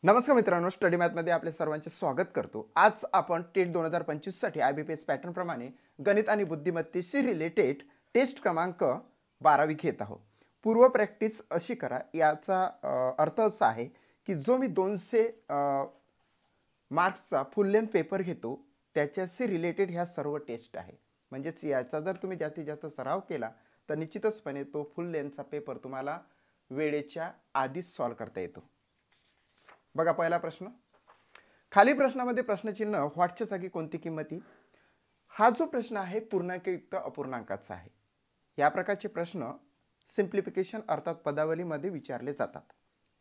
नमस्कार मित्रांनो, स्टडी मॅथमध्ये आपले सर्वांचे स्वागत करतो। आज आपण टेट 2025 साठी IBPS पॅटर्न प्रमाणे गणित आणि बुद्धिमत्तेशी रिलेटेड टेस्ट क्रमांक 12 घेत आहोत। पूर्व प्रॅक्टिस अशी करा, याचा अर्थ असा आहे की जो मी 200 मार्क्सचा फुल लेंथ पेपर घेतो त्याच्याशी रिलेटेड ह्या सर्व टेस्ट आहे। म्हणजेच याचा जर तुम्ही जास्तीत जास्त सराव केला तर निश्चितचपणे तो फुल लेंथचा पेपर तुम्हाला वेळेच्या आधीच सॉल्व करता येतो। बघा पहिला प्रश्न, खाली प्रश्नामध्ये प्रश्नचिन्ह व्हॉटच्या जागी कोणती किंमत येईल। हा जो प्रश्न आहे पूर्णांकयुक्त अपूर्णांकाचा आहे। या प्रकारचे प्रश्न सिंप्लिफिकेशन अर्थात पदावलीमध्ये विचारले जातात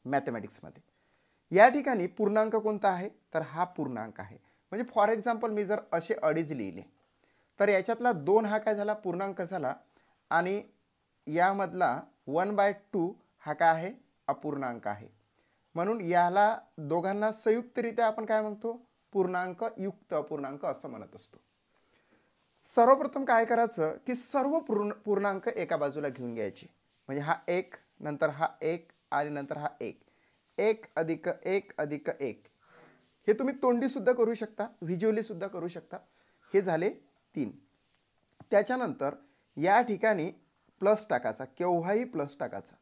मॅथमॅटिक्समध्ये। या ठिकाणी पूर्णांक कोणता आहे तर हा पूर्णांक आहे। म्हणजे फॉर एक्झाम्पल मी जर असे अडीच लिहिले तर याच्यातला 2 हा काय झाला पूर्णांक झाला आणि यामधला 1/2 हा काय आहे अपूर्णांक आहे। म्हणून याला दोघांना संयुक्तरित्या आपण काय म्हणतो पूर्णांक युक्त अपूर्णांक असं म्हणत असतो। सर्वप्रथम काय करायचं की सर्व पूर्णांक एका बाजूला घेऊन घ्यायचे। म्हणजे हा 1 नंतर हा 1 आणि नंतर हा 1 1 अधिक 1 अधिक 1 हे तुम्ही तोंडी सुद्धा करू शकता, व्हिज्युअली सुद्धा करू शकता। हे झाले 3। त्याच्यानंतर या ठिकाणी प्लस टाकायचा, केव्हाही प्लस टाकायचा।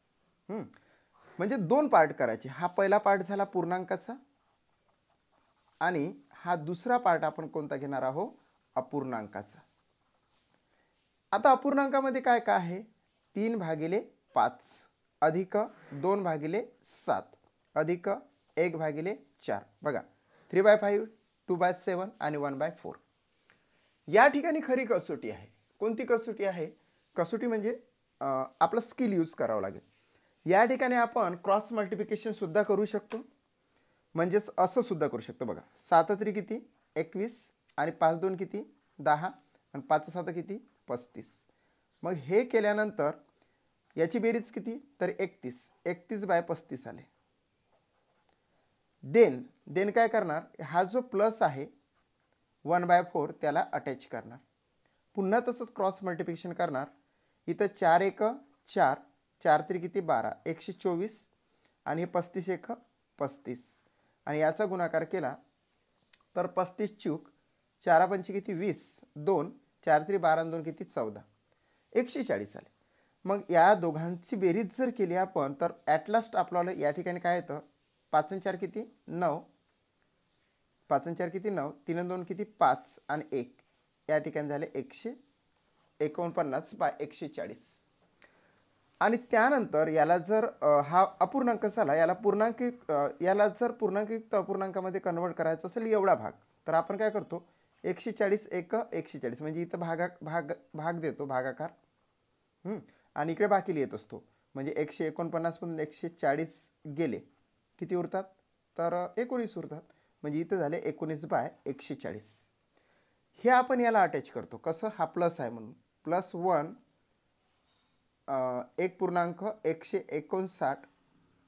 म्हणजे 2 पार्ट करायचे। हा पहिला पार्ट झाला पूर्णांकाचा आणि हा दुसरा पार्ट आपण कोणता घेणार आहोत अपूर्णांकाचा। आता अपूर्णांकामध्ये काय काय आहे 3/5 अधिक 2/7 अधिक 1/4 बघा 3/5 2/7 आणि 1/4। या ठिकाणी खरी कसोटी आहे। कोणती कसोटी आहे? कसोटी म्हणजे आपलं स्किल यूज करावं लागेल। या ठिकाणी आपण क्रॉस मल्टिप्लिकेशन सुद्धा करू शकतो, म्हणजेच असं सुद्धा करू शकतो। बघा 7 त्रिक किती 21 आणि 5 2 किती 10 आणि 5 7 किती 35। मग हे केल्यानंतर याची बेरीज किती तर 31 31/35 आले। देन काय करणार हा जो प्लस आहे 1/4 त्याला अटॅच करणार। पुन्हा तसंच क्रॉस मल्टिप्लिकेशन करणार। इथं 4 1 4 4 त्रिक किती 12 124 आणि 35 1 35 आणि याचा गुणाकार केला तर 35 चूक 4 5 किती 20 2 4 त्रिक 12 2 किती 14 140 आले। मग या दोघांची बेरीज जर केली आपण तर ॲट लास्ट आपल्याला या ठिकाणी काय येतं 5 4 किती 9 5 4 किती 9 3 2 किती 5 आणि 1 या ठिकाणी झाले 149/140। आणि त्यानंतर याला जर हा अपूर्णांक झाला याला जर पूर्णांकयुक्त अपूर्णांकामध्ये कन्वर्ट करायचं असेल एवढा भाग तर आपण काय करतो 140 1 140 म्हणजे इथं भाग देतो भागाकार आणि इकडे बाकी लिहित असतो। म्हणजे 149 मधून 140 गेले किती उरतात तर 19 उरतात। म्हणजे इथं झाले 19/140। हे आपण याला अटॅच करतो कसं हा प्लस आहे म्हणून +1 1.159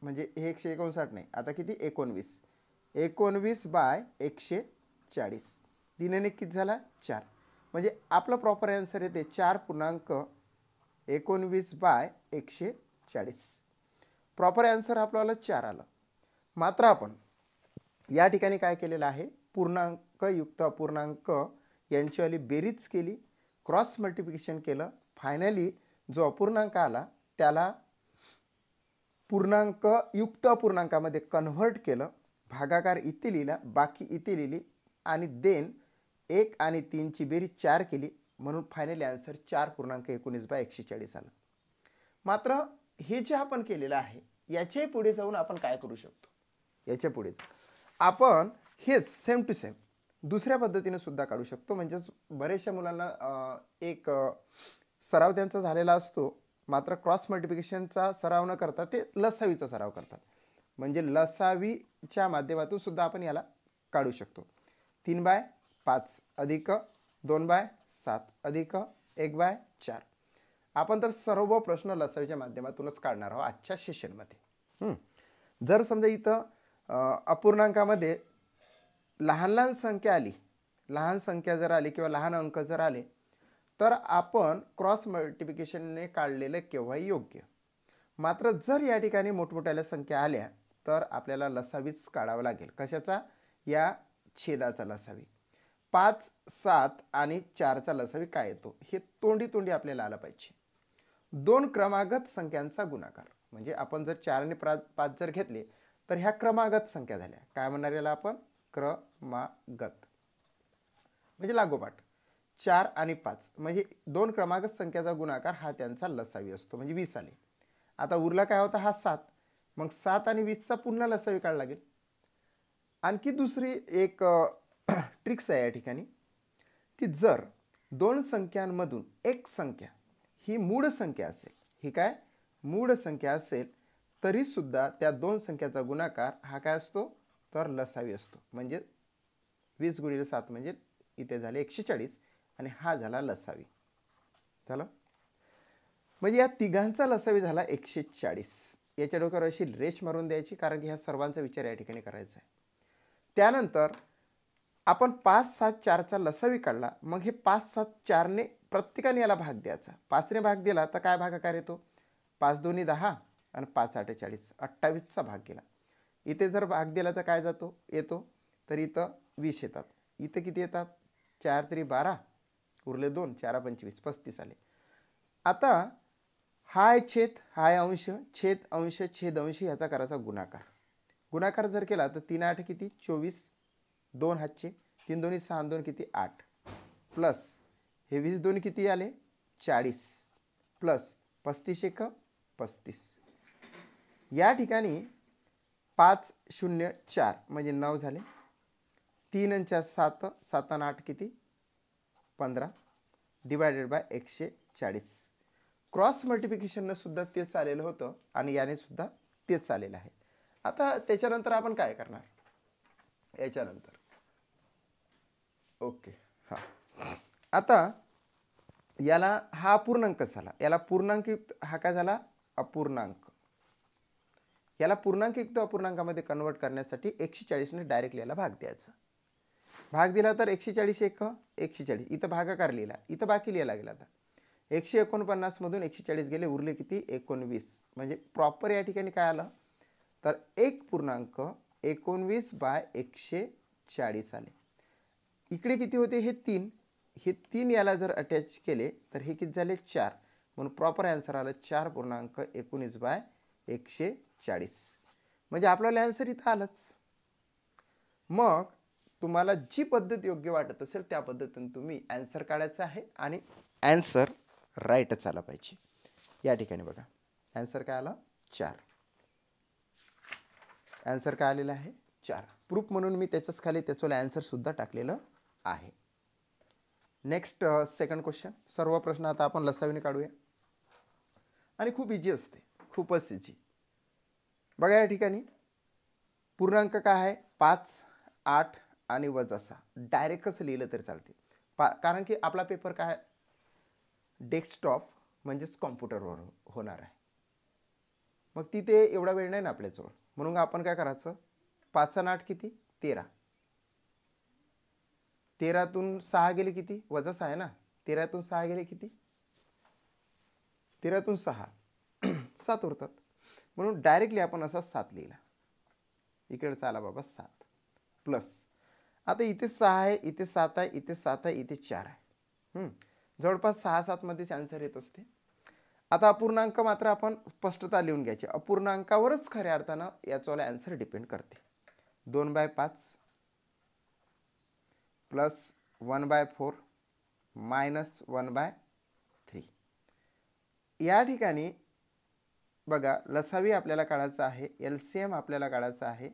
म्हणजे हे 159 नाही आता किती 19/140 दिनेने किती झाला 4 म्हणजे आपला प्रॉपर आन्सर येते 4.19/140। प्रॉपर आन्सर आपल्याला 4 आलं। मात्र आपण या ठिकाणी काय केलेलं आहे पूर्णांक युक्त अपूर्णांक यांची वाली बेरीज केली, क्रॉस मल्टिप्लिकेशन केलं, फायनली जो अपूर्णांक आला त्याला पूर्णांक युक्त अपूर्णांकामध्ये कन्व्हर्ट केलं, भागाकार इथे लिहिला बाकी इथे लिहिली आणि देन 1 आणि 3 ची बेरीज 4 केली म्हणून फायनली आन्सर 4.19/140 आलं। मात्र हे जे आपण केलेलं आहे याच्या पुढे जाऊन आपण काय करू शकतो, याच्या पुढे आपण हेच सेम टू सेम दुसऱ्या पद्धतीने सुद्धा काढू शकतो। म्हणजेच बरेचशा मुलांना एक सराव त्यांचा झालेला असतो मात्र क्रॉस मल्टिप्लिकेशनचा सराव न करता ते लसावीचा सराव करतात। म्हणजे लसावीच्या माध्यमातून सुद्धा आपण याला काढू शकतो। 3/5 अधिक 2/7 अधिक 1/4 आपण तर सर्व प्रश्न लसावीच्या माध्यमातूनच काढणार आहोत आजच्या सेशनमध्ये। जर समजा इथं अपूर्णांकामध्ये लहान संख्या आली, लहान संख्या जर आली किंवा लहान अंक जर आले तर आपण क्रॉस मल्टिप्लिकेशनने काढलेले केव्हाही योग्य। मात्र जर या ठिकाणी मोठमोठ्या संख्या आल्या तर आपल्याला लसावीच काढावा लागेल. कशाचा? या छेदाचा लसावी. 5, 7 आणि 4चा लसावी काय येतो हे तोंडी तोंडी आपल्याला आलं पाहिजे. दोन क्रमागत संख्यांचा गुणाकार म्हणजे आपण जर 4 आणि 5 जर घेतले तर ह्या क्रमागत संख्या झाल्या. काय म्हणणार याला आपण? क्रमागत म्हणजे लागोपाठ. 4 आणि 5 म्हणजे दोन क्रमागत संख्याचा गुणाकार हा त्यांचा लसावी असतो म्हणजे 20 आले. आता उरला काय होता? हा 7. मग 7 आणि 20चा पुन्हा लसावी काढावा लागेल. आणखी दुसरी एक ट्रिक्स आहे या ठिकाणी की जर दोन संख्यांमधून एक संख्या ही मूळ संख्या असेल, ही काय मूळ संख्या असेल, तरी सुद्धा त्या दोन संख्याचा गुणाकार हा काय असतो? तर लसावी असतो. म्हणजे 20 गुणिले 7 म्हणजे इथे झाले 140 आणि हा झाला लसावी. झालं म्हणजे या तिघांचा लसावी झाला 140. याच्या डोक्यावर अशी रेष मारून द्यायची कारण की ह्या सर्वांचा विचार या ठिकाणी करायचा आहे. त्यानंतर आपण 5, 7, 4चा लसावी काढला. मग हे 5, 7, 4ने प्रत्येकाने याला भाग द्यायचा. 5ने भाग दिला तर काय भागाकार येतो? 5 दोन्ही 10 आणि 5 8 40, 28चा भाग गेला. इथे जर भाग दिला तर काय येतो? तर इथं 20 येतात. इथं किती येतात? 4 3 12 उरले 2, 4 25, 35 आले. आता हाय छेद हाय अंश, छेद अंश, छेद अंश याचा करायचा गुणाकार. गुणाकार जर केला तर 3 8 किती? 24, 2 हातचे 3 दोन्ही 6 2 किती? 8 प्लस हे 20 दोन्ही किती आले? 40 प्लस 35 1 35. या ठिकाणी 5 0 4 म्हणजे 9 झाले. 3 आणि 4 7, 7 आणि 8 किती? 15 डिवायडेड बाय 140. क्रॉस मल्टिप्लिकेशननं सुद्धा तेच आलेलं होतं आणि याने सुद्धा तेच आलेलं आहे. आता त्याच्यानंतर आपण काय करणार? याच्यानंतर ओके हां आता याला हा अपूर्णांक झाला. याला पूर्णांकयुक्त हा काय झाला? अपूर्णांक. याला पूर्णांकयुक्त अपूर्णांकामध्ये कन्वर्ट करण्यासाठी 140ने डायरेक्टली याला भाग द्यायचा. भाग दिला तर 140 1 140. इथं भागाकार लिहिला, इथं बाकी लिहायला गेला. आता 149 मधून 140 गेले, उरले किती? 19. म्हणजे प्रॉपर या ठिकाणी काय आलं? तर 1.19/140 आले. इकडे किती होते? हे 3. हे 3 याला जर अटॅच केले तर हे किती झाले? 4. म्हणून प्रॉपर आन्सर आलं 4.19/140. म्हणजे आपल्याला आन्सर इथं आलंच. मग तुम्हाला जी पद्धत योग्य वाटत असेल त्या पद्धतीने तुम्ही आन्सर काढायचं आहे आणि आन्सर राईटच आला पाहिजे. या ठिकाणी बघा आन्सर काय आला? 4. आन्सर काय आलेला आहे? 4. प्रूफ म्हणून मी त्याच्याच खाली त्याचं आन्सर सुद्धा टाकलेलं आहे. Next second question. सर्व प्रश्न आता आपण लसावीने काढूया आणि खूप इजी असते, खूपच इजी. बघा या ठिकाणी पूर्णांक काय आहे? 5 8 आणि -6. डायरेक्टच लिहिलं तरी चालते. कारण की आपला पेपर काय डेस्कटॉप म्हणजेच कॉम्प्युटरवर होणार आहे. मग तिथे एवढा वेळ नाही ना आपल्याजवळ. म्हणून आपण काय करायचं? 5 आणि 8 किती? 13. 13तून 6 गेले किती? -6 आहे ना. 13तून 6 गेले किती? 13तून 6 7 उरतात. म्हणून डायरेक्टली आपण असा 7 लिहिला. इकडे चाला बाबा 7 प्लस. आता इथे 6 आहे, इथे 7 आहे, इथे 7 आहे, इथे 4 आहे. जवळपास 6 7 मध्येच आन्सर येत असते. आता अपूर्णांक मात्र आपण स्पष्टता लिहून घ्यायची. अपूर्णांकावरच खऱ्या अर्थानं याचवाला आन्सर डिपेंड करते. 2/5 प्लस 1/4 मायनस 1/3. या ठिकाणी बघा लसावी आपल्याला काढायचा आहे, LCM आपल्याला काढायचा आहे,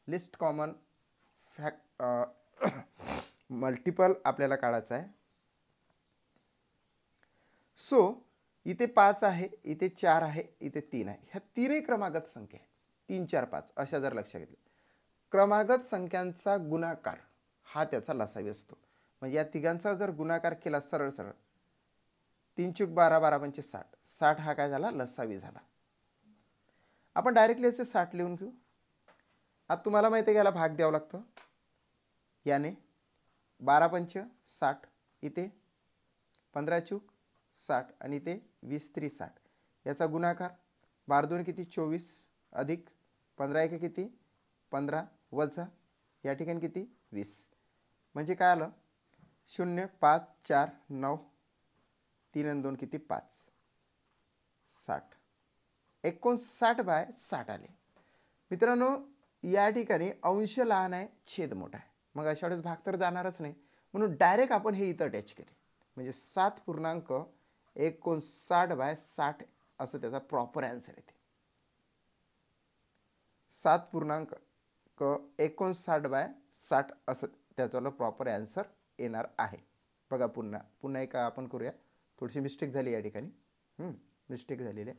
लिस्ट कॉमन मल्टिपल आपल्याला काढायचा आहे. सो इथे 5 आहे, इथे 4 आहे, इथे 3 आहे. ह्या तीनही क्रमागत संख्या आहे. 3 4 5 अशा जर लक्षात घेतलं, क्रमागत संख्यांचा गुणाकार हा त्याचा लसावी असतो. म्हणजे या तिघांचा जर गुणाकार केला सरळ सरळ 3 चूक 12 12 पंचे 60. 60 हा काय झाला? लसावी झाला. आपण डायरेक्टली असे 60 लिहून घेऊ. आता तुम्हाला माहिती आहे की याला भाग द्यावं लागतं. याने 12 पंच 60, इथे 15 चूक 60 आणि इथे 20 3 60. याचा गुणाकार 12 2 किती? 24 अधिक 15 एक किती 15 वजा या ठिकाणी किती 20, म्हणजे काय आलं 0 5 4 9 3 आणि 2 किती 5 60, 59/60 आले. मित्रांनो या ठिकाणी अंश लहान आहे छेद मोठा आहे, मग अशा वेळेस भाग तर जाणारच नाही, म्हणून डायरेक्ट आपण हे इथं अटॅच केले, म्हणजे 7.59/60 असं त्याचा प्रॉपर आन्सर येते. 7.59/60 असं त्याचं प्रॉपर आन्सर येणार आहे. बघा पुन्हा एक आपण करूया, थोडीशी मिस्टेक झाली या ठिकाणी, मिस्टेक झालेली आहे.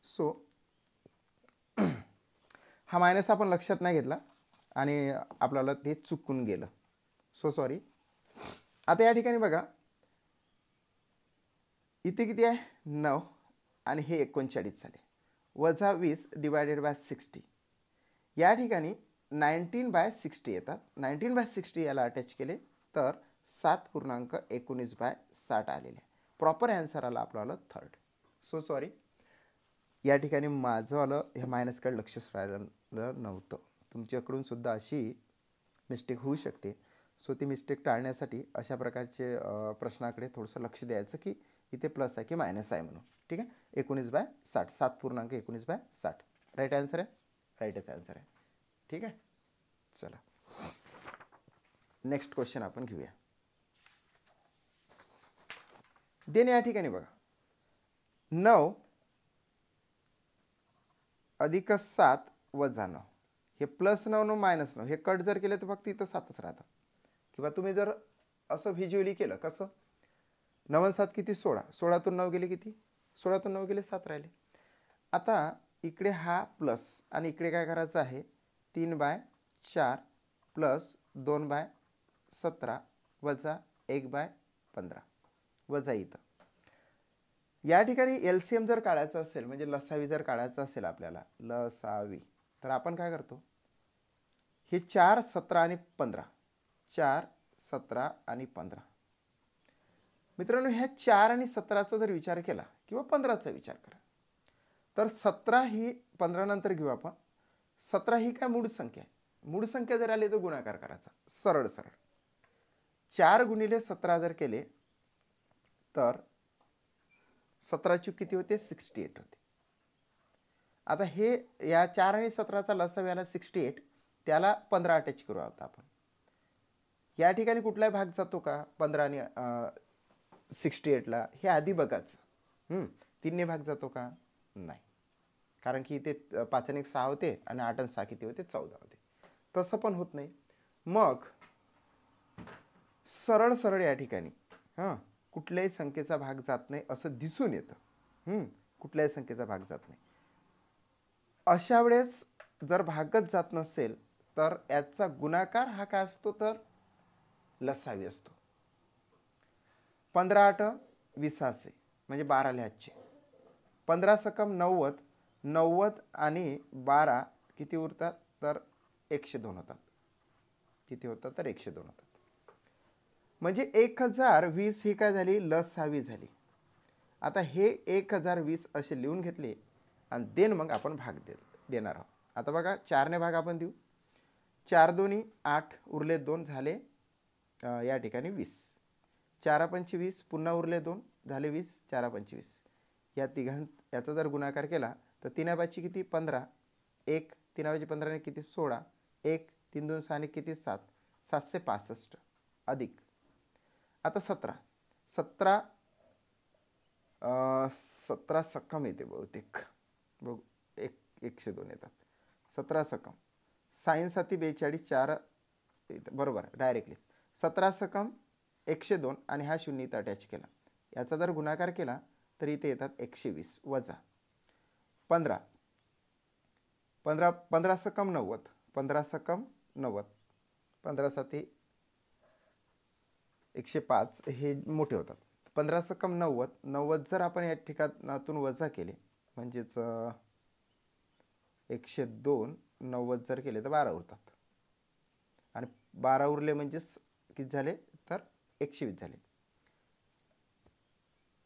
सो हा मायनस आपण लक्षात नाही घेतला आणि आपल्याला ते चुकून गेलं, सो सॉरी. आता या ठिकाणी बघा इथे किती आहे 9 आणि हे 39 झाले, वजा 20 डिवायडेड बाय 60, या ठिकाणी 19/60 येतात. 19/60 याला अटॅच केले तर 7.19/60 आलेले. प्रॉपर आन्सर आला आपल्याला थर्ड. सो सॉरी, या ठिकाणी माझं आलं ह्या मायनसकडे लक्षच राहिलं नव्हतं. तुमच्याकडून सुद्धा अशी मिस्टेक होऊ शकते. सो ती मिस्टेक टाळण्यासाठी अशा प्रकारचे प्रश्नाकडे थोडंसं लक्ष द्यायचं की इथे प्लस आहे की मायनस आहे म्हणून. ठीक आहे, 19/60, 7.19/60 राईट आन्सर आहे, राईटच आन्सर आहे. ठीक आहे, चला नेक्स्ट क्वेश्चन आपण घेऊया. देन या ठिकाणी बघा 9 अधिक 7 वजा 9, हे प्लस 9 न मायनस 9 हे कट जर केले तर फक्त इथं 7च राहतात. किंवा तुम्ही जर असं व्हिज्युअली केलं कसं 9 7 किती 16, 16तून 9 गेले किती 16तून 9 गेले 7 राहिले. आता इकडे हा प्लस आणि इकडे काय करायचं आहे 3/4 प्लस 2/17 वजा 1/15 वजा इथं. या ठिकाणी LCM जर काढायचं असेल म्हणजे लसावी जर काढायचं असेल आपल्याला लसावी, तर आपण काय करतो हे 4 17 आणि 15, 4 17 आणि 15. मित्रांनो ह्या 4 आणि 17चा जर विचार केला किंवा 15चा विचार करा तर 17 ही 15 नंतर घेऊ आपण. 17 ही काय मूळ संख्या आहे, मूळ संख्या जर आली तर गुणाकार करायचा सरळ सरळ. 4 गुणिले 17 जर केले तर 17 किती होते 68 होते. आता हे या 4 आणि 17चा लसाव याला 68, त्याला 15 अटॅच करू आता आपण. या ठिकाणी कुठलाही भाग जातो का 15 आणि 68ला हे आधी बघायचं. 3ने भाग जातो का नाही, कारण की इथे 5 आणि 6 होते आणि 8 आणि 6 किती होते 14 होते, तसं पण होत नाही. मग सरळ सरळ या ठिकाणी कुठल्याही संख्येचा भाग जात नाही असं दिसून येतं. कुठल्याही संख्येचा भाग जात नाही. अशा वेळेस जर भागच जात नसेल तर याचा गुणाकार हा काय असतो तर लसावी असतो. 15 8 20 असे म्हणजे 12 लिहायचे. 15 सकम 90, 90 आणि 12 किती उरतात तर 102 होतात. किती होतात तर 102 होतात. म्हणजे 1020 ही काय झाली लसावी झाली. आता हे 1020 असे लिहून घेतले आणि देन मग आपण भाग देणार आहोत. आता बघा 4ने भाग आपण देऊ. 4 2 8 उरले 2 झाले या ठिकाणी 20. 4 5 20 पुन्हा उरले 2 झाले 20. 4 5 20 या याचा जर गुणाकार केला तर 3 5 किती 15, 1 3 5 15 ने किती 16, 1 3 2 6 ने किती 7, 765 अधिक. आता 17 17 सक्कम येते बहुतेक, बघू 102 येतात. 17 सकम सायन्स हाती 42 4 बरोबर डायरेक्टली 17 सकम 102 आणि हा शून्य इथं अटॅच केला. याचा जर गुणाकार केला तर इथे येतात 120 वजा 15 15 15 सकम 90, 15 सकम 90, 15 साथी 105 हे मोठे होतात. 15 सकम 90, 90 जर आपण या ठिकाणातून वजा केले म्हणजेच 102 90 जर केले तर 12 उरतात आणि 12 उरले म्हणजेच किती झाले तर 120 झाले.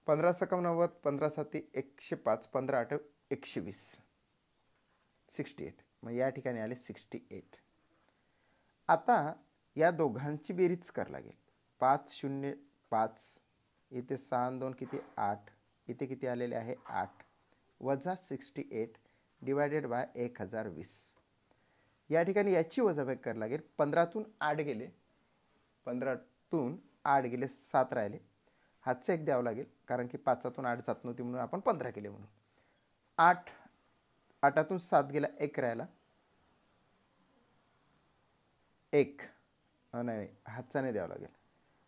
15 सकम 90, 15 साथी 105, 15 8 120 68 मग या ठिकाणी आले 68. आता या दोघांची बेरीज कर लागेल. 5 0 5, इथे 6 2 किती 8, इथे किती आलेले आहे 8, वजा 68 डिवायडेड बाय 1020. या ठिकाणी याची वजाबाकी करावी लागेल. 15तून 8 गेले, 15तून 8 गेले, 7 राहिले. हातचं एक द्यावं लागेल कारण की 5तून 8 जात नव्हती म्हणून आपण 15 केले म्हणून. 8तून 7 गेला, 1 राहिला, 1 नाही हातचा नाही द्यावं लागेल.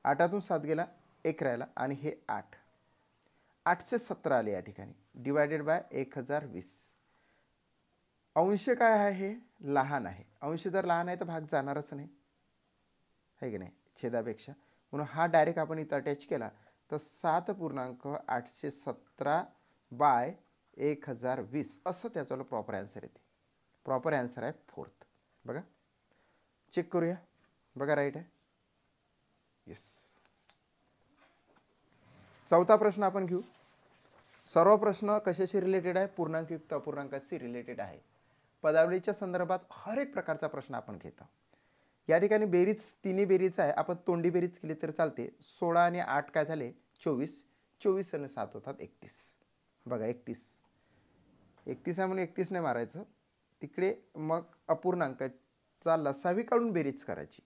8तून 7 गेला, 1 राहिला आणि हे 8, 817 आले या ठिकाणी डिवायडेड बाय 1020. अंश काय आहे? लहान आहे. अंश जर लहान आहे तर भाग जाणारच नाही, आहे की नाही, छेदापेक्षा. म्हणून हा डायरेक्ट आपण इथं अटॅच केला तर 7.817 बाय 1020 असं त्याचं प्रॉपर आन्सर येते. प्रॉपर आन्सर आहे 4th. बघा, चेक करूया. बघा, राईट आहे. येस. चौथा प्रश्न आपण घेऊ. सर्व प्रश्न कशाशी रिलेटेड आहे? पूर्णांकयुक्त अपूर्णांकाशी रिलेटेड आहे. पदावलीच्या संदर्भात हर एक प्रकारचा प्रश्न आपण घेतो. या ठिकाणी बेरीज, तिन्ही बेरीज आहे. आपण तोंडी बेरीज केली तर चालते. 16 आणि 8 काय झाले? 24. 24 आणि 7 होतात 31. बघा, 31 आहे म्हणून 31 नाही मारायचं. तिकडे मग अपूर्णांकाचा लसावी काढून बेरीज करायची.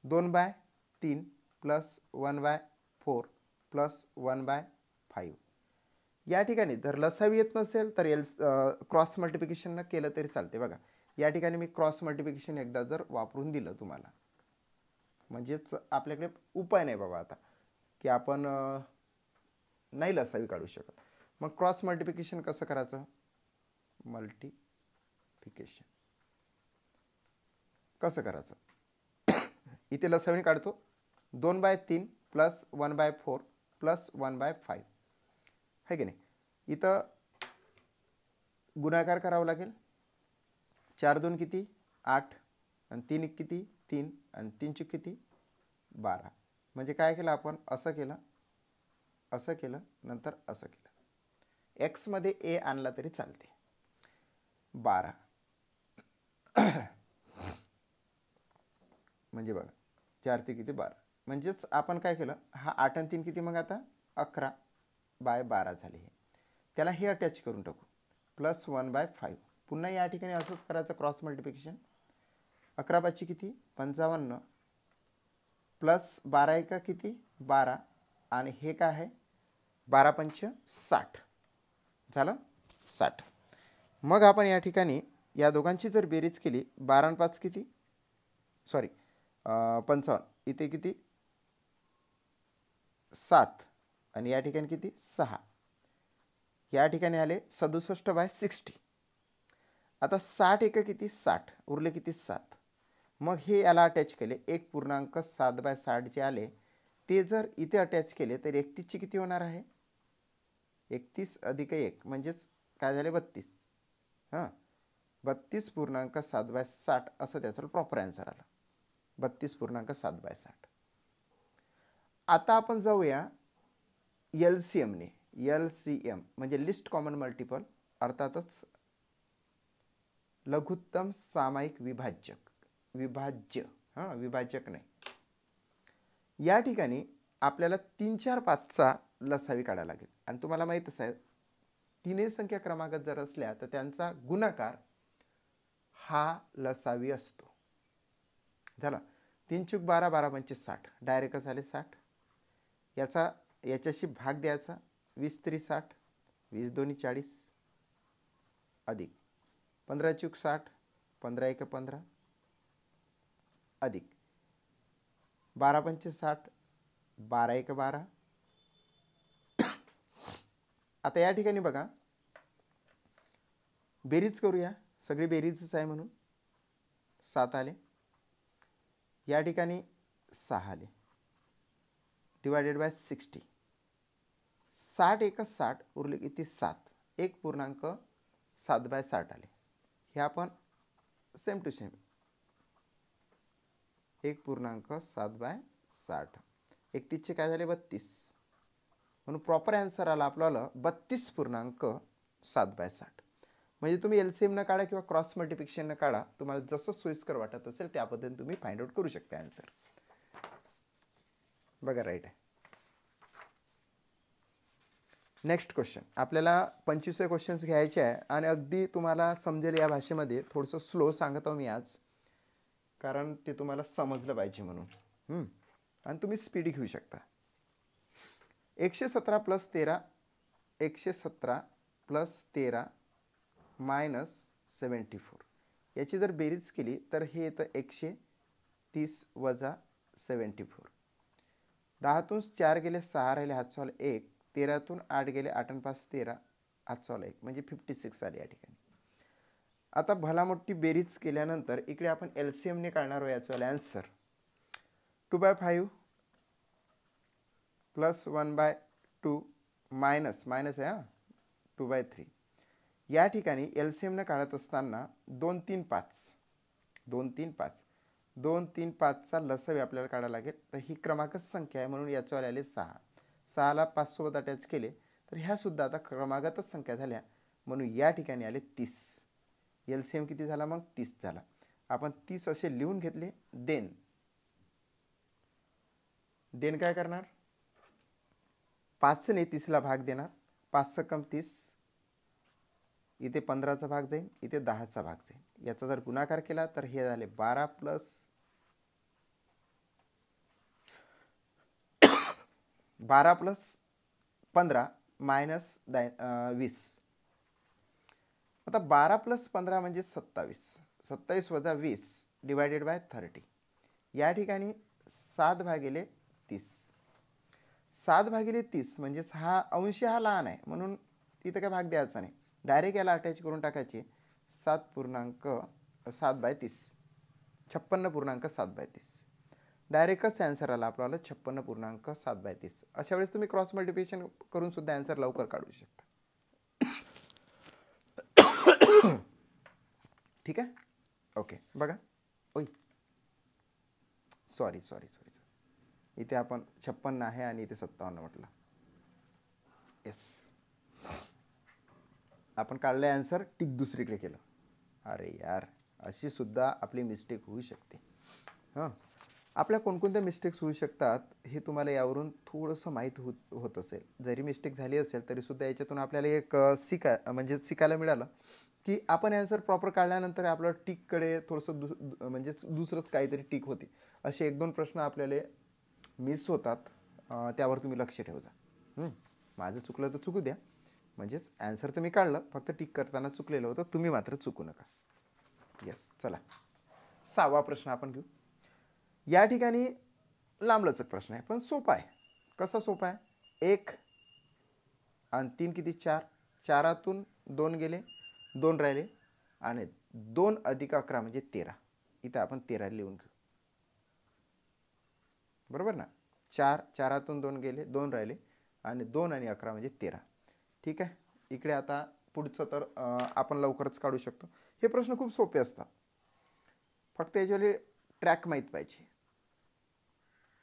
2/3 प्लस 1/4 प्लस 1/5. या ठिकाणी जर लसावी येत नसेल तर क्रॉस मल्टिप्लिकेशन केलं तरी चालते. बघा, या ठिकाणी मी क्रॉस मल्टिप्लिकेशन एकदा जर वापरून दिलं तुम्हाला, म्हणजेच आपल्याकडे उपाय नाही बाबा आता की आपण नाही लसावी काढू शकत. मग क्रॉस मल्टिप्लिकेशन कसं करायचं? मल्टिप्लिकेशन कसं करायचं? इथे लसावी काढतो. 2/3 प्लस 1/4 प्लस 1/5, है की नाही. इथं गुणाकार करावा लागेल. 4 2 किती 8 आणि 3 1 किती 3 आणि 3 चूक किती 12. म्हणजे काय केलं आपण? असं केलं, असं केलं, नंतर असं केलं. एक्स मध्ये ए आणला तरी चालते. 12 म्हणजे बघा 4 ते किती 12. म्हणजेच आपण काय केलं? हा 8 आणि 3 किती मग आता 11/12 झाले. हे त्याला हे अटॅच करून टाकू. प्लस 1/5. पुन्हा या ठिकाणी असंच करायचं क्रॉस मल्टिप्लिकेशन. 11/5 किती 55 प्लस 12 किती 12 आणि हे काय आहे 12×5 60 झालं 60. मग आपण या ठिकाणी या दोघांची जर बेरीज केली 12 आणि 5 किती 55, इथे किती 7 आणि या ठिकाणी किती 6. या ठिकाणी आले 67/60. आता 60 एक किती 60, उरले किती 7. मग हे याला अटॅच केले 1.7/60 जे आले ते जर इथे अटॅच केले तर 31ची किती होणार आहे? 31 अधिक 1 म्हणजेच काय झाले 32. 32.7/60 असं त्याचं प्रॉपर आन्सर आला. 32.7/60. आता आपण जाऊया LCMने. LCM म्हणजे लिस्ट कॉमन मल्टिपल, अर्थातच लघुत्तम सामायिक विभाज्य. विभाजक नाही. या ठिकाणी आपल्याला 3 4 5चा लसावी काढायला लागेल. आणि तुम्हाला माहीतच आहे तीनही संख्या क्रमागत जर असल्या तर त्यांचा गुणाकार हा लसावी असतो. झाला 3 चूक 12 12×5 60, डायरेक्ट झाले 60. याच्याशी भाग द्यायचा 20 3 60, 20 2 40 अधिक 15 चूक 60, 15 1 15 अधिक 12×5 60, 12 1 12. आता या ठिकाणी बघा बेरीज करूया. सगळी बेरीजच आहे म्हणून 7 आले. या ठिकाणी 6 आले डिवायडेड बाय 60. 60 1 60, उरले किती 7. 1.7/60 आले. हे आपण सेम टू सेम 1.7/60. 31चे काय झाले 32. म्हणून प्रॉपर आन्सर आला आपल्याला 32.7/60. म्हणजे तुम्ही LCM न काढा किंवा क्रॉस मल्टिप्लिकेशन न काढा, तुम्हाला जसं सोयीस्कर वाटत असेल त्या पद्धतीने तुम्ही फाइंड आउट करू शकता आन्सर. बघा राईट आहे. Next question. आपल्याला 25 क्वेश्चन्स घ्यायचे आहे आणि अगदी तुम्हाला समजेल या भाषेमध्ये. थोडंसं स्लो सांगत आहो मी आज, कारण ते तुम्हाला समजलं पाहिजे म्हणून. आणि तुम्ही स्पीड घेऊ शकता. 117 + 13 117 + 13 - 74 याची जर बेरीज केली तर हे येतं 130 - 74. 10तून 4 गेले 6 राहिले, हातचा 1. 13तून 8 गेले, 8 आणि 5 13, हातचा 1, म्हणजे 56 आले या ठिकाणी. आता भला मोठी बेरीज केल्यानंतर इकडे आपण LCM ने काढणार आहोत याचं आन्सर. 2/5 + 1/2 मायनस आहे हां 2/3. या ठिकाणी LCM ने काढत असताना 2 3 5 2 3 5 2 3 5चा लसावी आपल्याला काढायला लागेल. तर ही क्रमांकच संख्या आहे म्हणून याच्यावर आले 6. 6ला 5 सोबत अटॅच केले तर ह्या सुद्धा आता क्रमागतच संख्या झाल्या म्हणून या ठिकाणी आले 30. LCM किती झाला मग 30 झाला. आपण 30 असे लिहून घेतले. देन काय करणार, 5ने 30ला भाग देणार. 5 × 30, इथे 15चा भाग जाईल, इथे 10चा भाग जाईल. याचा जर गुणाकार केला तर हे झाले 12 + 15 - 20. आता 12 + 15 म्हणजे 27. 27 - 20 / 30. या ठिकाणी 7/30. 7/30 म्हणजेच हा अंश हा लहान आहे म्हणून इथं काय भाग द्यायचा नाही. डायरेक्ट याला अटॅच करून टाकायचे. 7.7/30 56.7/30. डायरेक्टच ॲन्सर आला आपल्याला 56.7/30. अशा वेळेस तुम्ही क्रॉस मल्टिप्लिकेशन करून सुद्धा ॲन्सर लवकर काढू शकता. ठीक आहे. ओके बघा. सॉरी इथे आपण 56 आहे आणि इथे 57 म्हटलं. येस, आपण काढलं ॲन्सर, टिक दुसरीकडे केलं. अरे यार, अशी सुद्धा आपली मिस्टेक होऊ शकते. आपल्या कोणकोणत्या मिस्टेक्स होऊ शकतात हे तुम्हाला यावरून थोडंसं माहीत होत असेल. जरी मिस्टेक झाली असेल तरीसुद्धा याच्यातून आपल्याला एक शिकायला मिळालं की आपण ॲन्सर प्रॉपर काढल्यानंतर आपलं टिककडे थोडंसं दुसरंच काहीतरी टिक होते. असे 1-2 प्रश्न आपल्याला मिस होतात. त्यावर तुम्ही लक्ष ठेवा. माझं चुकलं तर चुकू द्या. म्हणजेच ॲन्सर तर मी काढलं, फक्त टिक करताना चुकलेलं होतं. तुम्ही मात्र चुकू नका. येस, चला 6वा प्रश्न आपण घेऊ. या ठिकाणी लांबलचक प्रश्न आहे पण सोपा आहे. कसा सोपा आहे, 1 आणि 3 किती 4. 4तून 2 गेले, 2 राहिले आणि 2 + 11 म्हणजे 13. इथं आपण 13 लिहून घेऊ. बरोबर ना. 4तून 2 गेले, 2 राहिले आणि 2 आणि 11 म्हणजे 13. ठीक आहे. इकडे आता पुढचं तर आपण लवकरच काढू शकतो. हे प्रश्न खूप सोपे असतात, फक्त याच्यावर ट्रॅक माहीत पाहिजे.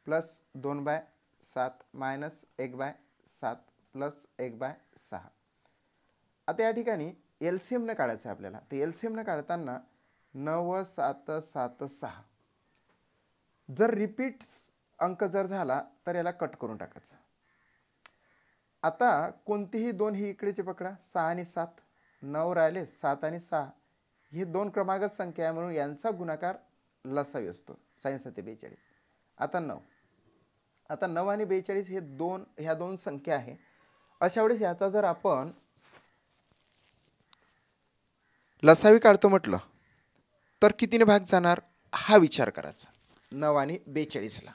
+2/7 - 1/7 +1/6. आता या ठिकाणी LCM न काढायचं आहे आपल्याला. तर LCM न काढताना 9 7 7 6. जर रिपीट अंक जर झाला तर याला कट करून टाकायचं. आता कोणतेही दोन ही इकडेचे पकडा, 6 आणि 7. 9 राहिले, 7 आणि 6 हे 2 क्रमांकच संख्या आहे म्हणून यांचा गुणाकार लसावी असतो. 67 ते 42. आता 9 आणि 42 हे ह्या दोन संख्या आहे. अशा वेळेस याचा जर आपण लसावी काढतो म्हटलं तर कितीने भाग जाणार हा विचार करायचा. 9 आणि 42ला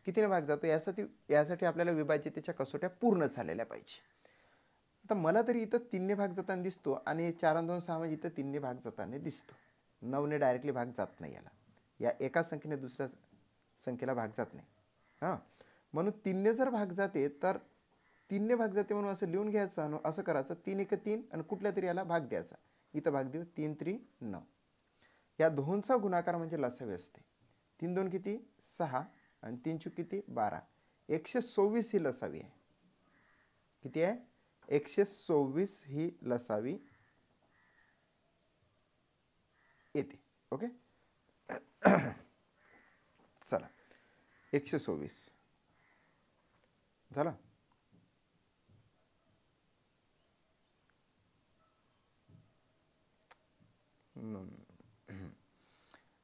कितीने भाग जातो यासाठी आपल्याला विभाज्यतेच्या कसोट्या पूर्ण झालेल्या पाहिजे. आता मला तरी इथं 3ने भाग जाताना दिसतो आणि 4 आणि 2 6 म्हणजे इथं 3ने भाग जाताना दिसतो. 9ने डायरेक्टली भाग जात नाही याला. या एका संख्येने दुसऱ्या संख्येला भाग जात नाही. म्हणून 3ने जर भाग जाते तर 3ने भाग जाते म्हणून असं लिहून घ्यायचं. असं करायचं 3 × 3 आणि कुठल्या तरी याला भाग द्यायचा. इथं भाग देऊ 3 3 9. या दोनचा गुणाकार म्हणजे लसावी असते. 3 2 किती 6 आणि 3 चूक किती 12. 124 ही लसावी आहे. किती आहे 124 ही लसावी येते. ओके. चला 126 झालं.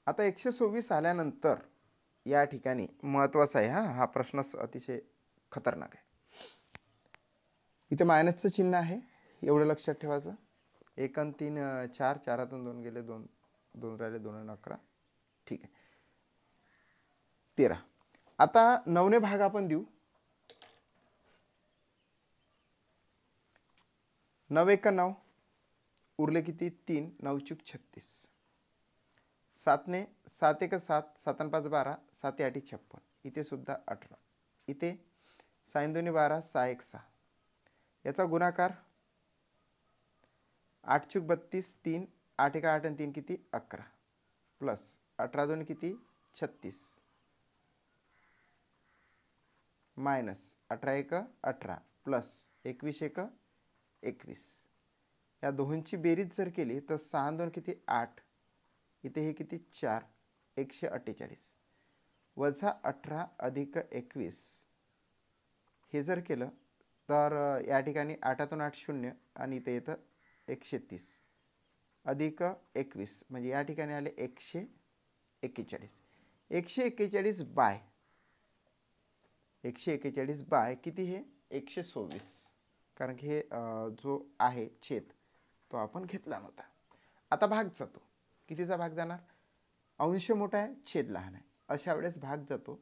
आता 126 आल्यानंतर या ठिकाणी महत्त्वाचं आहे, हा प्रश्न अतिशय खतरनाक आहे. इथे मायनसचं चिन्ह आहे, एवढं लक्षात ठेवायचं. 1 आणि 3 4, 4तून 2 गेले, 2 2 राहिले, 2 आणि 11. ठीक आहे. 13. आता 9ने भाग आपण देऊ. 9 1 9, उरले किती 3, 9 चूक 36. 7ने 7 1 7, 7 आणि 5 12, 7 8 56. इथे सुद्धा 18. इथे 6 2 12, 6 1 6. याचा गुणाकार 8 चूक 32, 3 8 1 8 आणि 3 किती 11, प्लस 18 2 किती 36, मायनस 18 1 18, प्लस 21 1 21. या दोहोंची बेरीज जर केली तर 6 2 किती 8, इथे हे किती 4, 148, वजा 18 अधिक 21. हे जर केलं तर या ठिकाणी 8तून 8 0 आणि इथे येतं 130 अधिक 21, म्हणजे या ठिकाणी आले 141. 141 बाय 141 बाय किती, हे 126, कारण की हे जो आहे छेद तो आपण घेतला नव्हता. आता भाग जातो. कितीचा भाग जाणार? अंश मोठा आहे, छेद लहान आहे, अशा वेळेस भाग जातो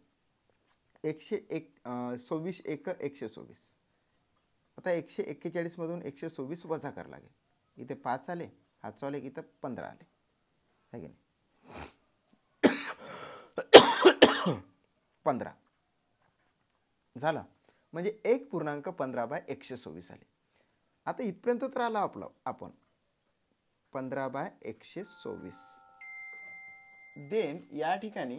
126 1 126. आता 141 मधून 126 वजा करावं लागेल. इथे 5 आले, हातचा आले, इथं 15 आले, है की नाही. 15 झालं, म्हणजे 1.15/126 आले. आता इथपर्यंत तर आला आपलं आपण 15/126. देन या ठिकाणी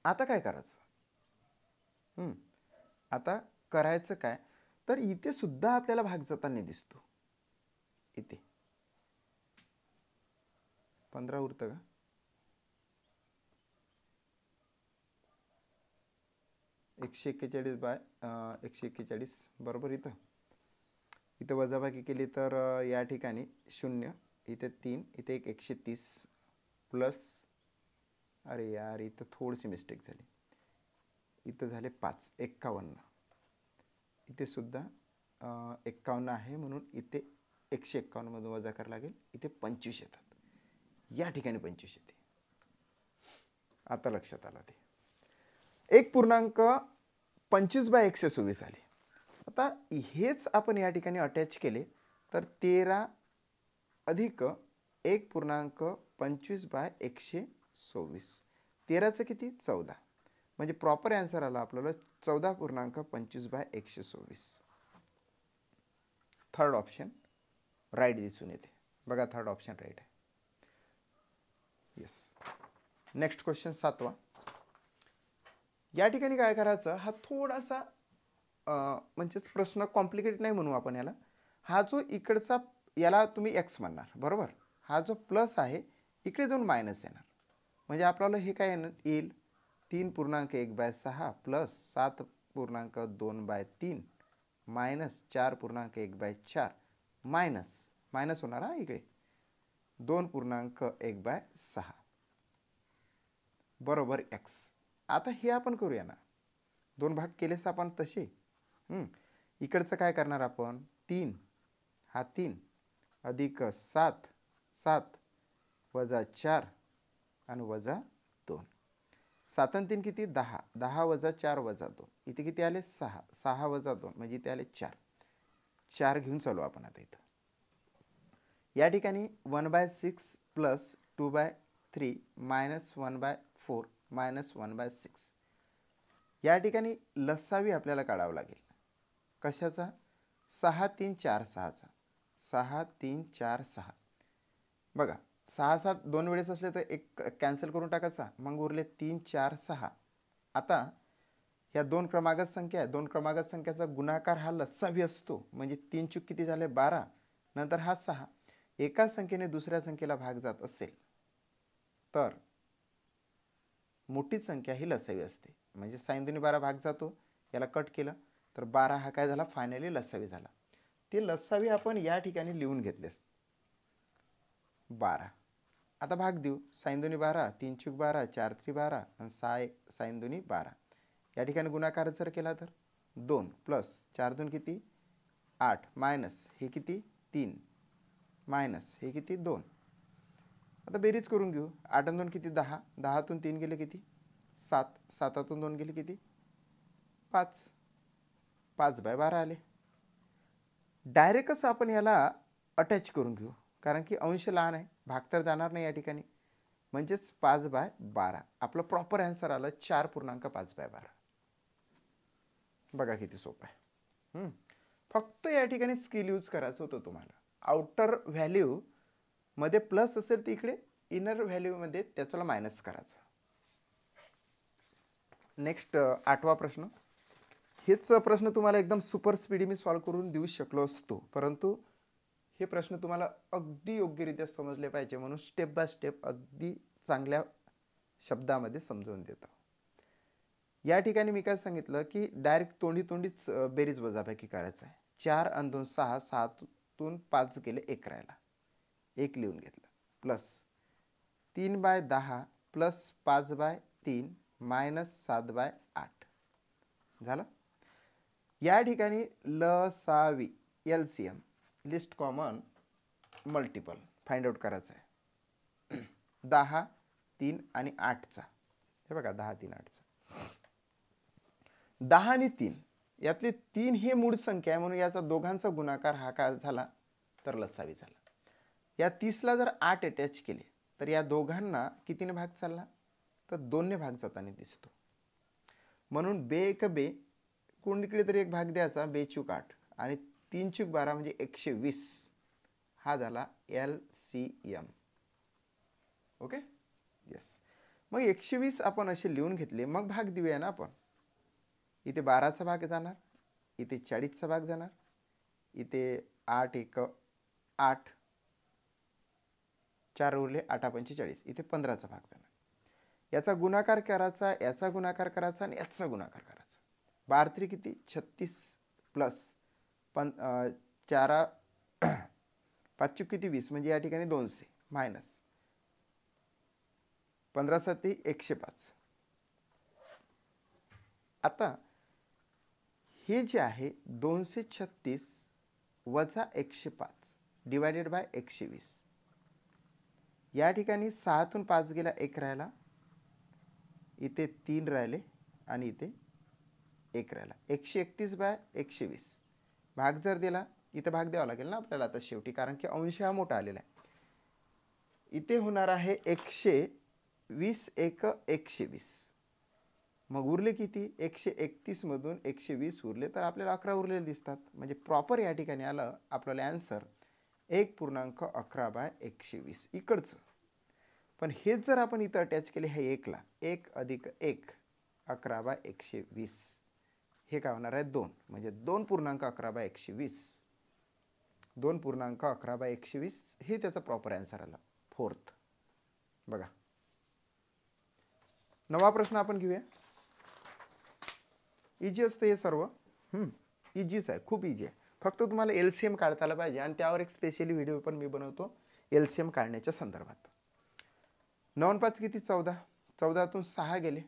आता काय करायचं? आता करायचं काय, तर इथे सुद्धा आपल्याला भाग जाताना दिसतो. इथे 15 उरतं का? एकशे 41 बाय 141 बरोबर. इथं वजाबाकी केली तर या ठिकाणी 0, इथे 3, इथे 130, प्लस, अरे यार इथं थोडीशी मिस्टेक झाली, इथं झाले 5 51. इथे सुद्धा 51 आहे, म्हणून इथे 151 मधून वजा करावं लागेल. इथे 25 येतात, या ठिकाणी 25 येते. आता लक्षात आलं ते 1.25/126 आले. आता हेच आपण या ठिकाणी अटॅच केले तर 13 अधिक 1.25/126. 13चं किती 14, म्हणजे प्रॉपर आन्सर आला आपल्याला 14.25/126. थर्ड ऑप्शन राईट दिसून येते. बघा थर्ड ऑप्शन राईट आहे. येस. नेक्स्ट क्वेश्चन 7वा. या ठिकाणी काय करायचं, हा थोडासा म्हणजेच प्रश्न कॉम्प्लिकेटेड नाही म्हणू आपण याला. हा जो इकडचा, याला तुम्ही एक्स म्हणणार, बरोबर. हा जो प्लस आहे इकडे जाऊन मायनस येणार, म्हणजे आपल्याला हे काय येईल 3.1/6 प्लस 7.2/3 मायनस 4.1/4 मायनस होणार, हा इकडे 2.1/6 बरोबर एक्स. आता हे आपण करूया ना, 2 भाग केलेच आपण तसे. इकडचं काय करणार आपण, 3 हा 3 अधिक 7 7 वजा 4 आणि वजा 2. 7 आणि 3 किती 10, 10 वजा 4 वजा 2, इथे किती आले 6, 6 वजा 2 म्हणजे इथे आले 4. 4 घेऊन चालू आपण आता इथं. या ठिकाणी 1/6 प्लस 2/3 मायनस 1/4 मायनस 1/6. या ठिकाणी लसावी आपल्याला काढावं लागेल. कशाचा? 6 3 4 6चा. 6 3 4 6. बघा 6 7 2 वेळेस असले तर एक कॅन्सल करून टाकायचा, मग उरले 3 4 6. आता ह्या 2 क्रमागत संख्या आहे, 2 क्रमागत संख्याचा गुणाकार हा लसावी असतो, म्हणजे 3 चूक किती झाले 12, नंतर हा 6. एका संख्येने दुसऱ्या संख्येला भाग जात असेल तर मोठी संख्या ही लसावी असते. म्हणजे साइन 2 12 भाग जातो, याला कट केलं तर 12 हा काय झाला, फायनली लसावी झाला. ते लसावी आपण या ठिकाणी लिहून घेतलेस 12. आता भाग देऊ. साइन 2 12, 3 चूक 12, 4 3 12 आणि साइन 2 12. या ठिकाणी गुणाकार जर केला तर 2 प्लस 4 2 किती 8 मायनस हे किती 3 मायनस हे किती 2. आता बेरीज करून घेऊ. 8 आणि 2 किती 10, 10तून 3 गेले किती 7, 7तून 2 गेले किती 5, 5/12 आले. डायरेक्टच आपण याला अटॅच करून घेऊ, कारण की अंश लहान आहे, भाग तर जाणार नाही या ठिकाणी. म्हणजेच 5/12 आपलं प्रॉपर आन्सर आलं 4.5/12. बघा किती सोपं आहे. फक्त या ठिकाणी स्किल यूज करायचं होतं तुम्हाला. आउटर व्हॅल्यू मध्ये प्लस असेल तर इकडे इनर व्हॅल्यू मध्ये त्याला मायनस करायचं. नेक्स्ट 8वा प्रश्न. हेच प्रश्न तुम्हाला एकदम सुपर स्पीडी मी सॉल्व्ह करून देऊ शकलो असतो, परंतु हे प्रश्न तुम्हाला अगदी योग्यरित्या समजले पाहिजे म्हणून स्टेप बाय स्टेप अगदी चांगल्या शब्दामध्ये समजवून देतो. या ठिकाणी मी काय सांगितलं की डायरेक्ट तोंडीच बेरीज वजाबाकी करायचं आहे. 4 आणि 2 6, 6तून 5 गेले 1 राहिला, 1 लिहून घेतलं प्लस 3/10 प्लस 5/3 मायनस 7/8 झालं. या ठिकाणी लसावी LCM list common multiple find out करायचं आहे. 10 3 आणि 8चा. हे बघा 10 3 8चा. 10 आणि 3 यातले 3 हे मूळ संख्या आहे म्हणून याचा दोघांचा गुणाकार हा काय झाला तर लसावी झाला. या 30ला जर 8 अटॅच केले तर या दोघांना कितीने भाग चालला तर 2ने भाग जाताना दिसतो. म्हणून बे एक बे कोणीकडे तरी एक भाग द्यायचा, 2 चूक 8 आणि 3 चूक 12 म्हणजे 120 हा झाला LCM. Okay yes. मग 120 आपण असे लिहून घेतले. मग भाग देऊया ना आपण. इथे 12चा भाग जाणार, इथे 40चा भाग जाणार, इथे 8 1 8 4 उरले 8 45, इथे 15चा भाग जाणार. याचा गुणाकार करायचा, याचा गुणाकार करायचा आणि याचा गुणाकार करायचा. 12 किती 36 प्लस 4 5 किती 20 म्हणजे या ठिकाणी 200 मायनस 15 7 105. आता हे जे आहे 236 वजा 105 डिवायडेड बाय 120. या ठिकाणी 6तून 5 गेला 1 राहिला, इथे 3 राहिले आणि इथे 1 राहिला. 131/120 भाग जर दिला इथे भाग द्यावा लागेल ना आपल्याला आता शेवटी, कारण की अंश हा मोठा आलेला आहे. इथे होणार आहे 120 1 120. मग उरले किती 131 मधून 120 उरले तर आपल्याला 11 उरलेले दिसतात. म्हणजे प्रॉपर या ठिकाणी आलं आपल्याला आन्सर 1.11/120 इकडचं. पण हेच जर आपण इथं अटॅच केले हे 1ला 1 अधिक 1 11/120 हे काय होणार आहे 2 म्हणजे 2.11/120. 2.11/120 हे त्याचा प्रॉपर आन्सर आला 4th. बघा 9वा प्रश्न आपण घेऊया. इजी असतं हे सर्व. इजीच आहे, खूप इजी आहे. फक्त तुम्हाला LCM काढता आलं पाहिजे आणि त्यावर एक स्पेशली व्हिडिओ पण मी बनवतो LCM काढण्याच्या संदर्भात. 9 आणि 5 किती 14, 14तून 6 गेले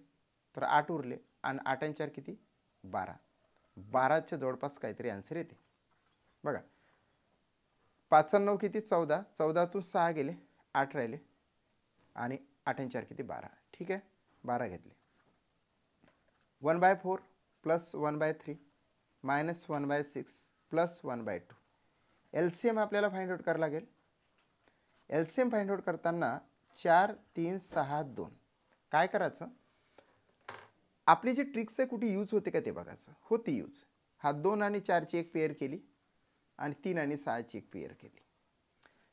तर 8 उरले आणि 8 आणि 4 किती 12. 12च्या जवळपास काहीतरी आन्सर येते. बघा 5 आणि 9 किती 14, 14तून 6 गेले 8 राहिले आणि 8 आणि 4 किती 12. ठीक आहे 12 घेतले. 1/4 प्लस 1/3 मायनस 1/6 प्लस 1/2. LCM आपल्याला फाइंड आउट करावं लागेल. LCM फाइंड आउट करताना 4 3 6 2 काय करायचं, आपली जी ट्रिक्स आहे कुठे यूज होते का ते बघायचं. होती यूज. हा 2 आणि 4ची एक पेअर केली आणि 3 आणि 6ची एक पेअर केली.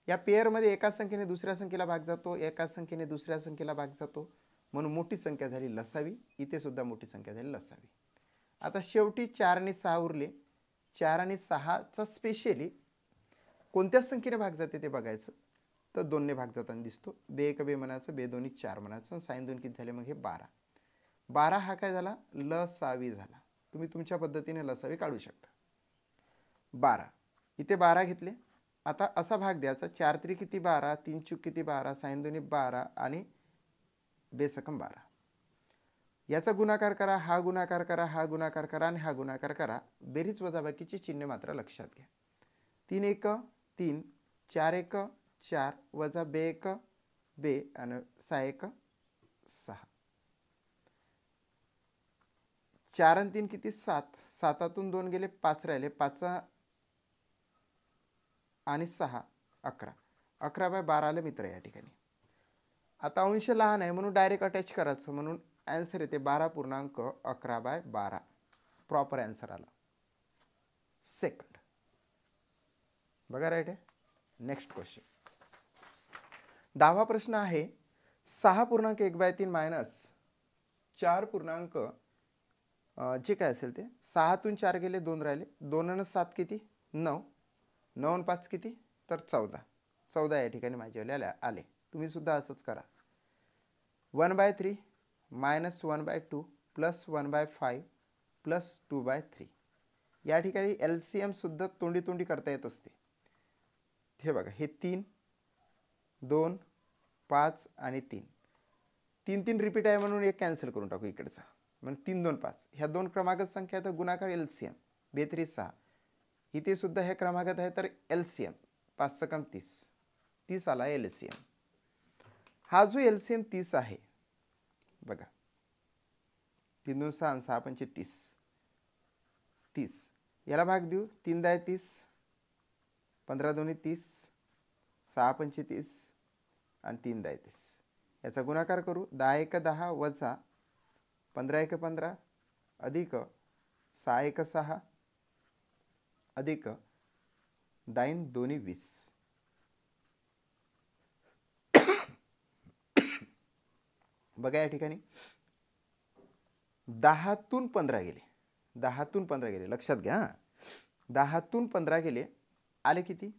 या पेअरमध्ये एका संख्येने दुसऱ्या संख्येला भाग जातो, एका संख्येने दुसऱ्या संख्येला भाग जातो म्हणून मोठी संख्या झाली लसावी. इथे सुद्धा मोठी संख्या झाली लसावी. आता शेवटी 4 आणि 6 उरले. 4 आणि 6चा स्पेशली कोणत्याच संख्येने भाग जाते ते बघायचं. तर 2ने भाग जाताना दिसतो. 2 1 2 म्हणायचं, 2 2 4 म्हणायचं, साइन 2 किती झाले मग हे 12. 12 हा काय झाला, लसावी झाला. तुम्ही तुमच्या पद्धतीने लसावी काढू शकता. 12 इथे 12 घेतले. आता असा भाग द्यायचा, 4 3 किती 12, 3 चूक किती 12, साइन 2 12 आणि बेसकम 12. याचा गुणाकार करा, हा गुणाकार करा, हा गुणाकार करा आणि हा गुणाकार करा. बेरीज वजाबाकीची चिन्ह मात्र लक्षात घ्या. 3 1 3, 4 1 4 वजा 2 1 2 आणि 6 1 6. 4 आणि 3 किती 7, 7तून 2 गेले 5 राहिले, 5 आणि 6 11. 11/12 आले मित्र या ठिकाणी. आता अंश लहान आहे म्हणून डायरेक्ट अटॅच करायचं, म्हणून आन्सर येते 12.11/12. प्रॉपर आन्सर आला. सेकंड बघा, राईट आहे. Next question. 10वा प्रश्न आहे 6.1/3 मायनस 4. जे काय असेल ते 6तून 4 गेले 2 राहिले, 2 आणि 7 किती 9, 9 आणि 5 किती तर 14. 14 या ठिकाणी माझ्यावाले आले. तुम्ही सुद्धा असंच करा. 1/3 मायनस 1/2 प्लस 1/5 प्लस 2/3. या ठिकाणी LCM सुद्धा तोंडी तोंडी करता येत असते. हे बघा, हे 3 2 5 आणि 3 3 3 रिपीट आहे म्हणून एक कॅन्सल करून टाकू इकडचा. म्हणजे 3 2 5 ह्या दोन क्रमांकात संख्या तर गुणाकार LCM 2 3 6. इथे सुद्धा हे क्रमांकात आहे तर LCM 5 6 30. 30 आला LCM. हा जो LCM 30 आहे बघा, 3 2 6 6 5 30. 30 याला भाग देऊ, 3 10 30, 15 2 30, 6 5 30 आणि 3 10 30. याचा गुणाकार करू, 10 1 10 वजा 15 1 15 अधिक 6 1 6 अधिक 10 2 20. बघा या ठिकाणी 10तून 15 गेले, 10तून 15 गेले, लक्षात घ्या. 10तून 15 गेले, आले किती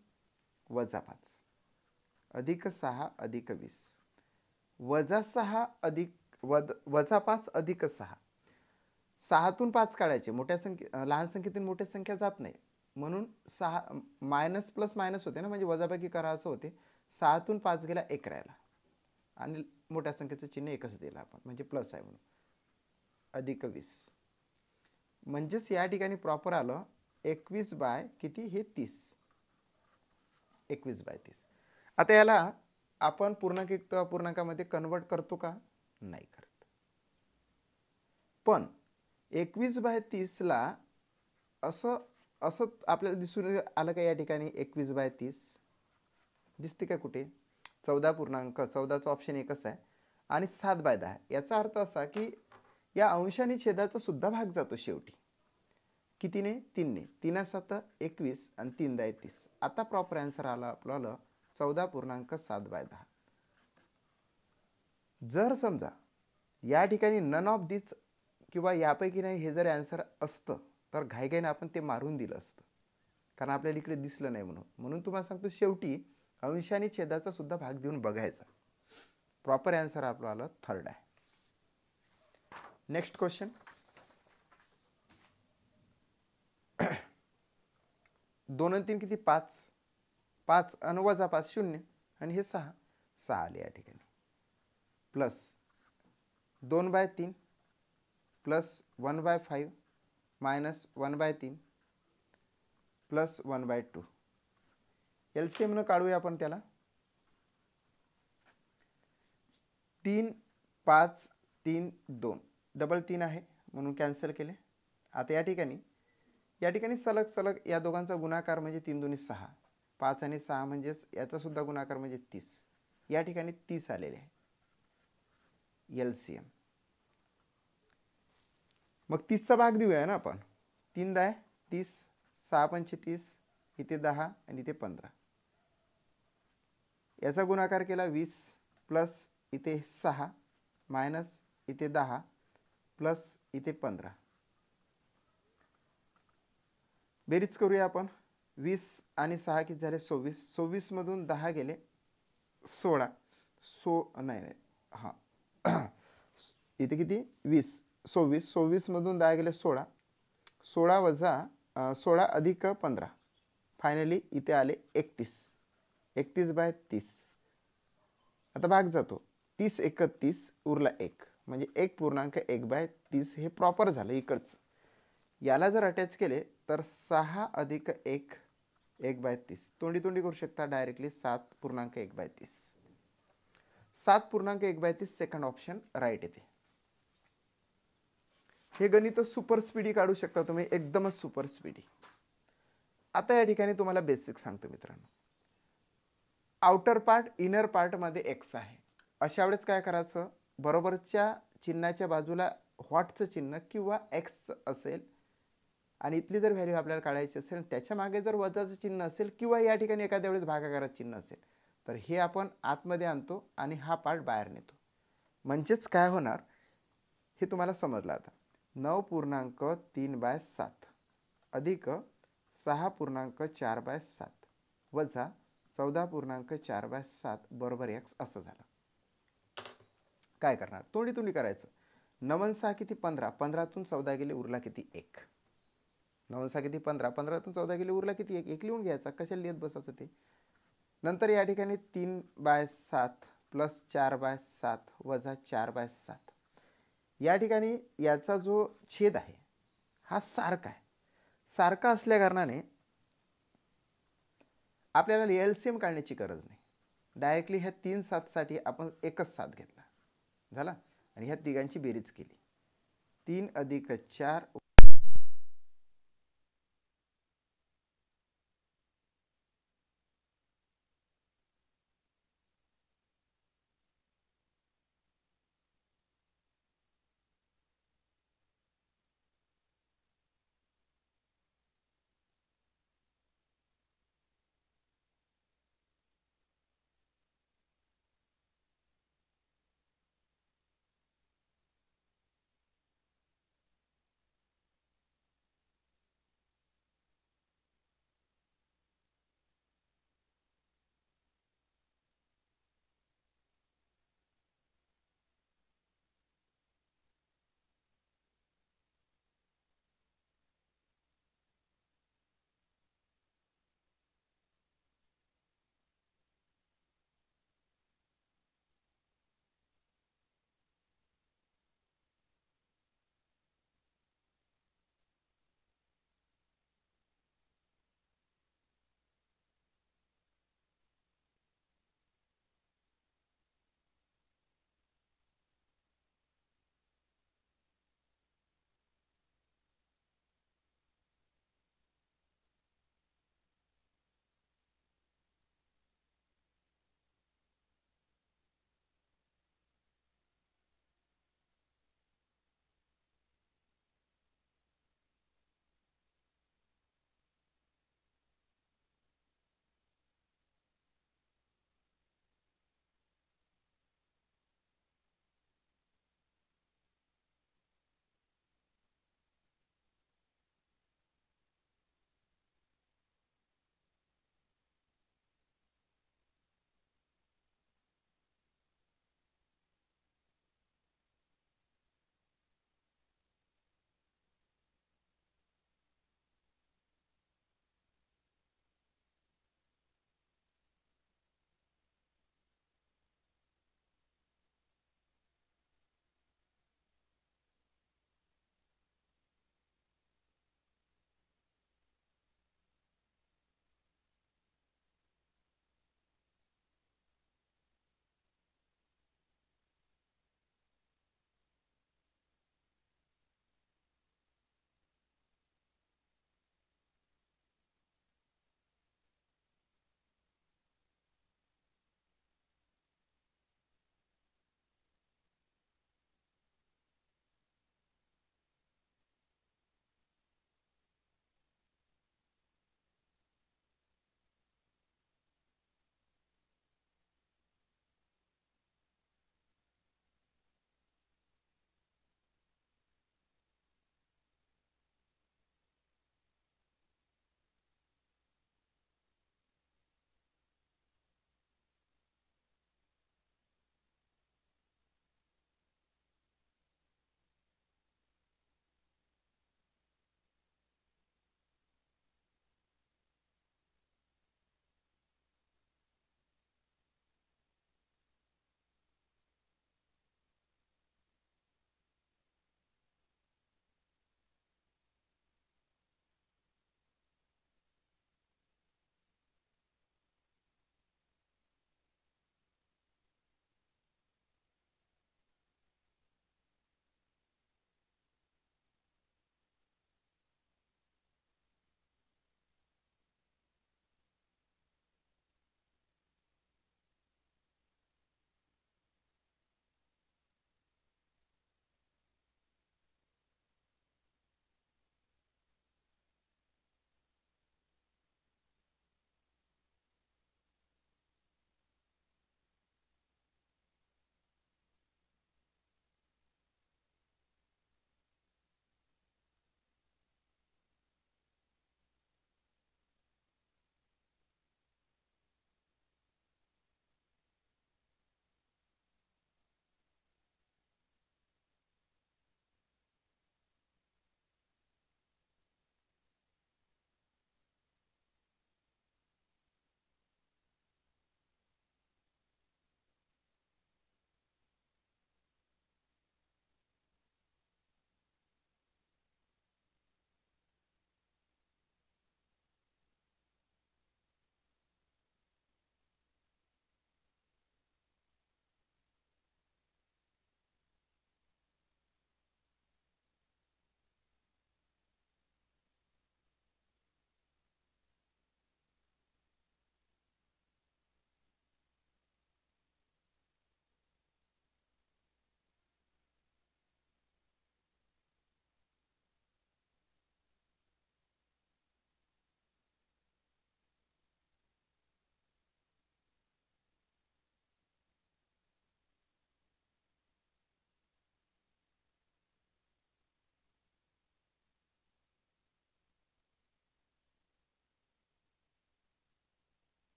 वजा 5 अधिक 6 अधिक 20 वजा 6 अधिक वजा 5 अधिक 6. 6तून 5 काढायचे, मोठ्या संख्ये लहान संख्येतून मोठ्या संख्या जात नाही म्हणून 6 मायनस प्लस मायनस होते ना, म्हणजे वजाबाकी करायचं होते. 6तून 5 गेला 1 राहिला आणि मोठ्या संख्येचं चिन्ह एकच दिलं आपण, म्हणजे प्लस आहे म्हणून अधिक 20. म्हणजेच या ठिकाणी प्रॉपर आलं 21 बाय किती हे 30. 21/30. आता याला आपण पूर्णांक अपूर्णांकामध्ये कन्वर्ट करतो का, नाही करत. पण 21/30 ला असं असं आपल्याला दिसून आलं का या ठिकाणी 21/30 दिसते का कुठे. 14चा ऑप्शन एकच आहे आणि 7/10. याचा अर्थ असा की या अंशाने छेदाचा सुद्धा भाग जातो शेवटी. कितीने 3ने. 3 7 21 आणि 3 10 30. आता प्रॉपर आन्सर आला आपल्याला 14.7/10. जर समजा या ठिकाणी नन ऑफ दिस किंवा यापैकी नाही हे जर आन्सर असतं तर घाईघाईने आपण ते मारून दिलं असतं, कारण आपल्याला इकडे दिसलं नाही म्हणून तुम्हाला सांगतो शेवटी अंशाने छेदाचा सुद्धा भाग देऊन बघायचा. प्रॉपर आन्सर आपल्याला 3rd आहे. Next question. 2 आणि 3 किती 5, 5 आणि वजा 5 0 आणि हे 6 आले या ठिकाणी. Plus 2/3 plus 1/5 minus 1/3 plus 1/2. LCM न काढूया आपण त्याला. 3 5 3 2 डबल 3 आहे म्हणून कॅन्सल केले. आता या ठिकाणी सलग या दोघांचा गुणाकार म्हणजे 3 2 6, 5 आणि 6 म्हणजेच याचा सुद्धा गुणाकार म्हणजे 30. या ठिकाणी 30 आलेले आहे LCM. मग 30चा भाग देऊया ना आपण. 3 10 30, 6 5 30, इथे 10 आणि इथे 15. याचा गुणाकार केला 20 प्लस इथे 6 मायनस इथे 10 प्लस इथे 15. बेरीज करूया आपण. 20 आणि 6 किती झाले 24, 24 मधून 10 गेले 16, नाही नाही हां इथे किती 20, 24, 24 मधून 10 गेले 16, 16 वजा 16 अधिक 15, फायनली इथे आले 31, 31/30. आता भाग जातो, 30 31 उरला 1, म्हणजे 1.1/30 हे प्रॉपर झालं इकडचं. याला जर अटॅच केले तर 6 अधिक 1 1/30, तोंडी तोंडी करू शकता डायरेक्टली 7.1/30. 7.1/30 सेकंड ऑप्शन राईट येते. हे गणित सुपर स्पीडी काढू शकता तुम्ही, एकदमच सुपर स्पीडी. आता या ठिकाणी तुम्हाला बेसिक सांगतो मित्रांनो. आउटर पार्ट इनर पार्टमध्ये एक्स आहे, अशा वेळेस काय करायचं, बरोबरच्या चिन्हाच्या बाजूला व्हॉटचं चिन्ह किंवा एक्स असेल आणि इथली जर व्हॅल्यू आपल्याला काढायची असेल, त्याच्या मागे जर वजाचं चिन्ह असेल किंवा या ठिकाणी एखाद्या वेळेस भागाकाराचं चिन्ह असेल, तर हे आपण आतमध्ये आणतो आणि हा पार्ट बाहेर नेतो. म्हणजेच काय होणार हे तुम्हाला समजलं आता. 9.3/7 अधिक 6.4/7 वजा 14.4/7 बरोबर x असं झालं. काय करणार, तोंडी तोंडी करायचं. 9 किती 15, 15तून 14 गेले उरला किती 1. 9 किती 15, 15तून 14 गेले उरला किती 1, 1 लिहून घ्यायचा, कशाला लिहित बसायचं ते. नंतर या ठिकाणी 3/7 प्लस 4/7 वजा 4/7. या ठिकाणी याचा जो छेद आहे हा सारखा आहे. सारखा असल्या कारणाने आपल्याला एलसीएम काढण्याची गरज नाही. डायरेक्टली ह्या 3 7साठी आपण एकच 7 घेतला झाला आणि ह्या तिघांची बेरीज केली. 3 अधिक 4